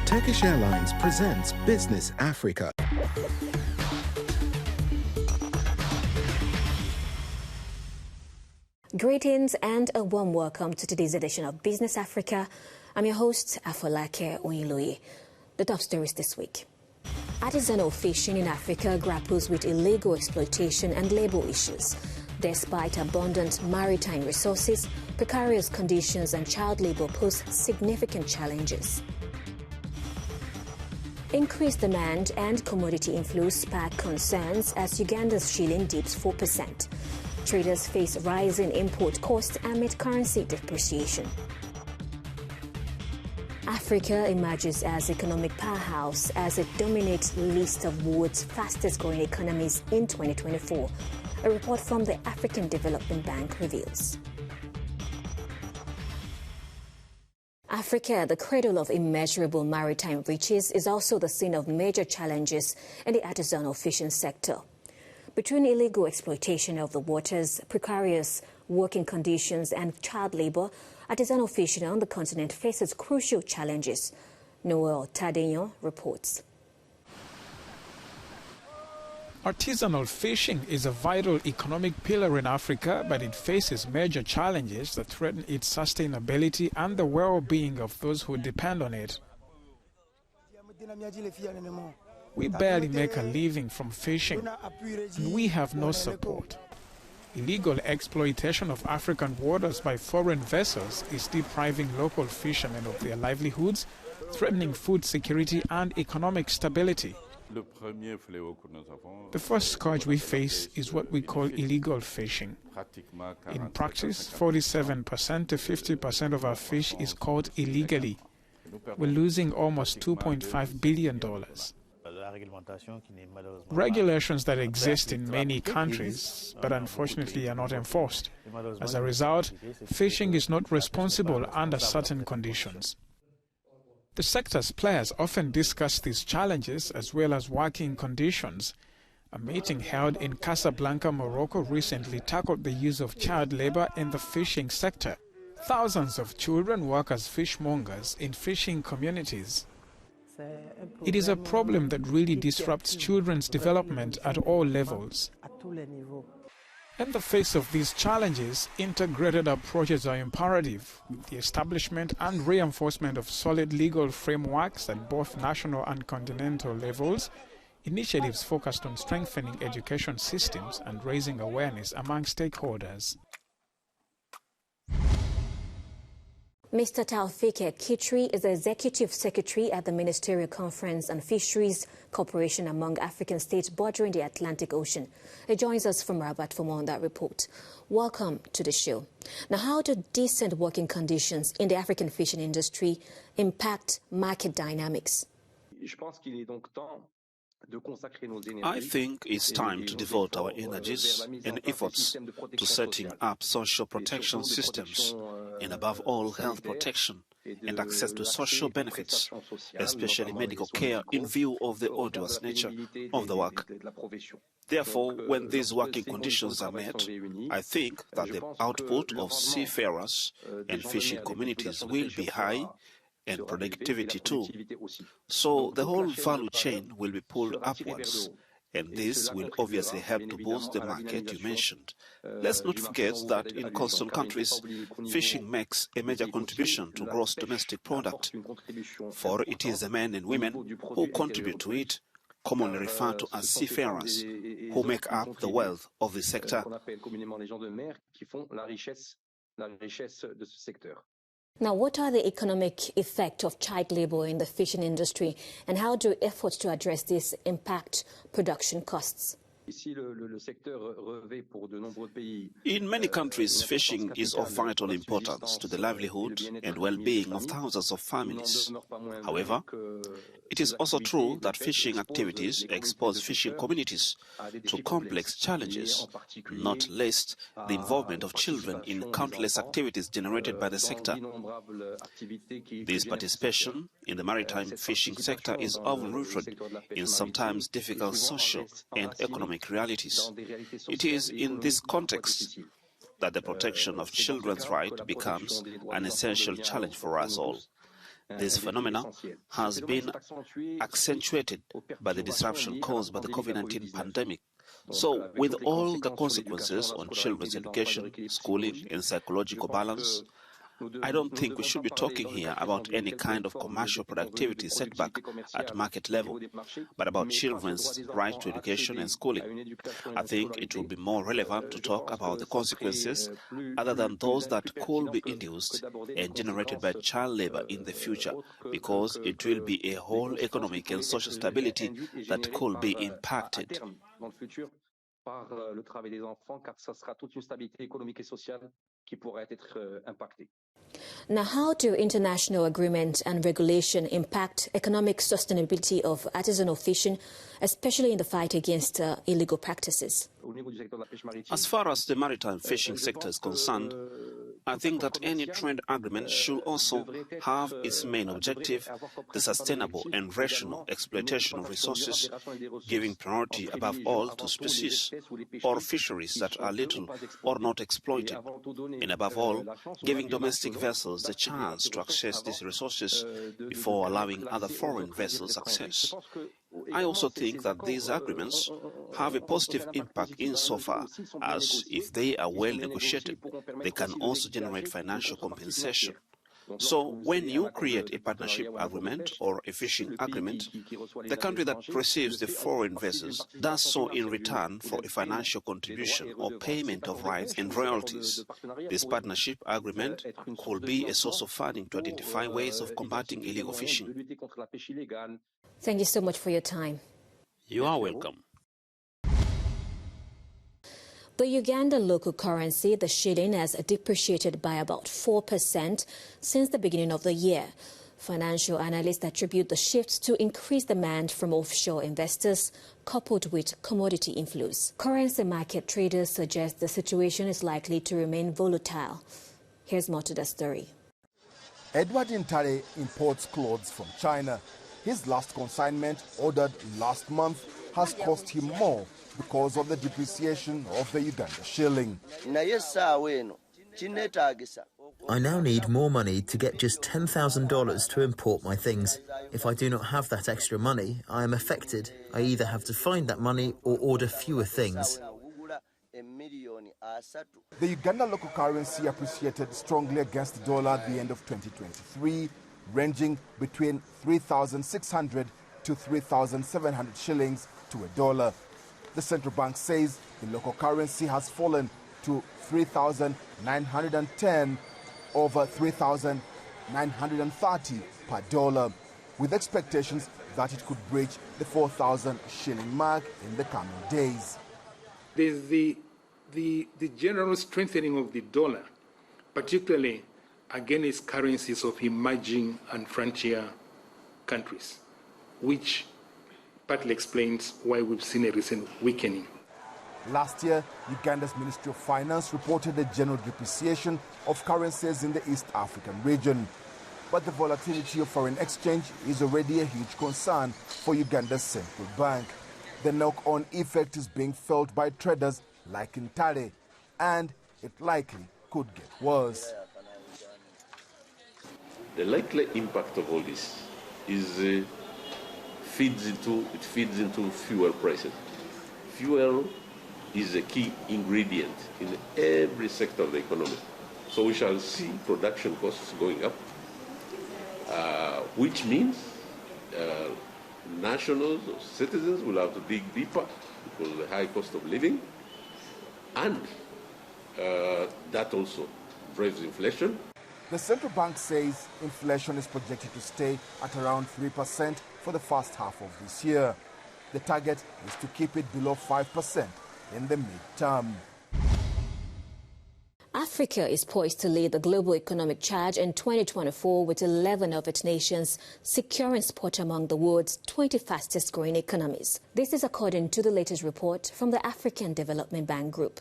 Turkish Airlines presents Business Africa. Greetings and a warm welcome to today's edition of Business Africa. I'm your host, Afolake Onyiloye. The top stories this week. Artisanal fishing in Africa grapples with illegal exploitation and labor issues. Despite abundant maritime resources, precarious conditions and child labor pose significant challenges. Increased demand and commodity inflows spark concerns as Uganda's shilling dips 4%. Traders face rising import costs amid currency depreciation. Africa emerges as economic powerhouse as it dominates the list of world's fastest growing economies in 2024. A report from the African Development Bank reveals. Africa, the cradle of immeasurable maritime riches, is also the scene of major challenges in the artisanal fishing sector. Between illegal exploitation of the waters, precarious working conditions and child labor, artisanal fishing on the continent faces crucial challenges. Noel Tadegno reports. Artisanal fishing is a vital economic pillar in Africa, but it faces major challenges that threaten its sustainability and the well-being of those who depend on it. We barely make a living from fishing, and we have no support. Illegal exploitation of African waters by foreign vessels is depriving local fishermen of their livelihoods, threatening food security and economic stability. The first scourge we face is what we call illegal fishing. In practice, 47% to 50% of our fish is caught illegally. We're losing almost $2.5 billion. Regulations that exist in many countries, but unfortunately are not enforced. As a result, fishing is not responsible under certain conditions. The sector's players often discuss these challenges as well as working conditions. A meeting held in Casablanca, Morocco recently tackled the use of child labor in the fishing sector. Thousands of children work as fishmongers in fishing communities. It is a problem that really disrupts children's development at all levels. In the face of these challenges, integrated approaches are imperative, with the establishment and reinforcement of solid legal frameworks at both national and continental levels, initiatives focused on strengthening education systems and raising awareness among stakeholders. Mr. Taufik Kitri is the Executive Secretary at the Ministerial Conference on Fisheries Cooperation among African states bordering the Atlantic Ocean. He joins us from Rabat for more on that report. Welcome to the show. Now, how do decent working conditions in the African fishing industry impact market dynamics? I think it's time to devote our energies and efforts to setting up social protection systems and, above all, health protection and access to social benefits, especially medical care, in view of the arduous nature of the work. Therefore, when these working conditions are met, I think that the output of seafarers and fishing communities will be high, and productivity too. So the whole value chain will be pulled upwards, and this will obviously help to boost the market you mentioned. Let's not forget that in coastal countries, fishing makes a major contribution to gross domestic product, for it is the men and women who contribute to it, commonly referred to as seafarers, who make up the wealth of the sector. Now, what are the economic effects of child labor in the fishing industry, and how do efforts to address this impact production costs? In many countries, fishing is of vital importance to the livelihood and well-being of thousands of families. However, it is also true that fishing activities expose fishing communities to complex challenges, not least the involvement of children in countless activities generated by the sector. This participation in the maritime fishing sector is often rooted in sometimes difficult social and economic realities. It is in this context that the protection of children's rights becomes an essential challenge for us all. This phenomenon has been accentuated by the disruption caused by the COVID-19 pandemic. So, with all the consequences on children's education, schooling, and psychological balance, I don't think we should be talking here about any kind of commercial productivity setback at market level, but about children's right to education and schooling. I think it will be more relevant to talk about the consequences other than those that could be induced and generated by child labor in the future, because it will be a whole economic and social stability that could be impacted. Now, how do international agreement and regulation impact economic sustainability of artisanal fishing, especially in the fight against illegal practices? As far as the maritime fishing sector is concerned, I think that any trade agreement should also have its main objective, the sustainable and rational exploitation of resources, giving priority above all to species or fisheries that are little or not exploited, and above all, giving domestic vessels the chance to access these resources before allowing other foreign vessels access. I also think that these agreements have a positive impact insofar as, if they are well negotiated, they can also generate financial compensation. So, when you create a partnership agreement or a fishing agreement, the country that receives the foreign vessels does so in return for a financial contribution or payment of rights and royalties. This partnership agreement could be a source of funding to identify ways of combating illegal fishing. Thank you so much for your time. You are welcome. The Uganda local currency, the shilling, has depreciated by about 4% since the beginning of the year. Financial analysts attribute the shift to increased demand from offshore investors, coupled with commodity inflows. Currency market traders suggest the situation is likely to remain volatile. Here's more to the story. Edward Intare imports clothes from China. His last consignment, ordered last month, has cost him more because of the depreciation of the Uganda shilling. I now need more money to get just $10,000 to import my things. If I do not have that extra money, I am affected. I either have to find that money or order fewer things. The Uganda local currency appreciated strongly against the dollar at the end of 2023, ranging between 3,600 to 3,700 shillings to a dollar. The central bank says the local currency has fallen to 3,910 over 3,930 per dollar, with expectations that it could breach the 4,000 shilling mark in the coming days. There's the general strengthening of the dollar, particularly against currencies of emerging and frontier countries, which partly explains why we've seen a recent weakening. Last year, Uganda's Ministry of Finance reported a general depreciation of currencies in the East African region. But the volatility of foreign exchange is already a huge concern for Uganda's central bank. The knock-on effect is being felt by traders like Intare, and it likely could get worse. The likely impact of all this is feeds into fuel prices. Fuel is a key ingredient in every sector of the economy. So we shall see production costs going up, which means nationals or citizens will have to dig deeper because of the high cost of living, and that also drives inflation. The central bank says inflation is projected to stay at around 3% for the first half of this year. The target is to keep it below 5% in the mid-term. Africa is poised to lead the global economic charge in 2024, with 11 of its nations securing spot among the world's 20 fastest growing economies. This is according to the latest report from the African Development Bank Group.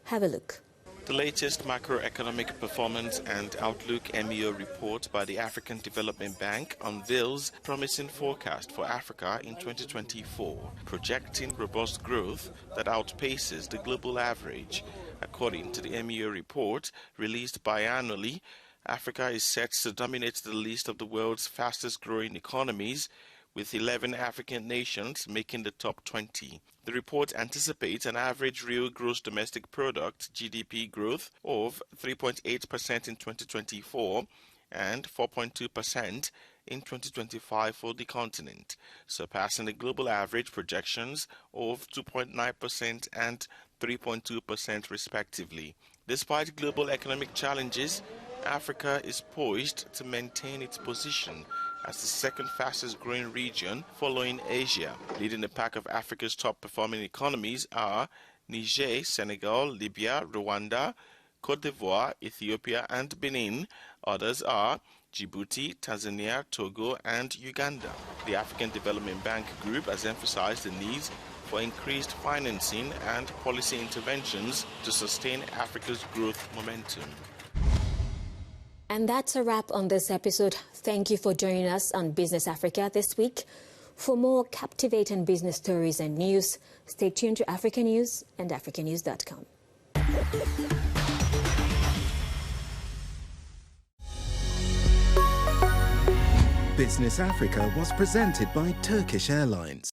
Have a look. The latest macroeconomic performance and outlook MEO report by the African Development Bank unveils promising forecast for Africa in 2024, projecting robust growth that outpaces the global average. According to the MEO report, released biannually, Africa is set to dominate the list of the world's fastest-growing economies, with 11 African nations making the top 20. The report anticipates an average real gross domestic product (GDP) growth of 3.8% in 2024 and 4.2% in 2025 for the continent, surpassing the global average projections of 2.9% and 3.2% respectively. Despite global economic challenges, Africa is poised to maintain its position as the second fastest growing region following Asia. Leading the pack of Africa's top performing economies are Niger, Senegal, Libya, Rwanda, Cote d'Ivoire, Ethiopia and Benin. Others are Djibouti, Tanzania, Togo and Uganda. The African Development Bank Group has emphasized the need for increased financing and policy interventions to sustain Africa's growth momentum. And that's a wrap on this episode. Thank you for joining us on Business Africa this week. For more captivating business stories and news, stay tuned to Africanews and Africanews.com. Business Africa was presented by Turkish Airlines.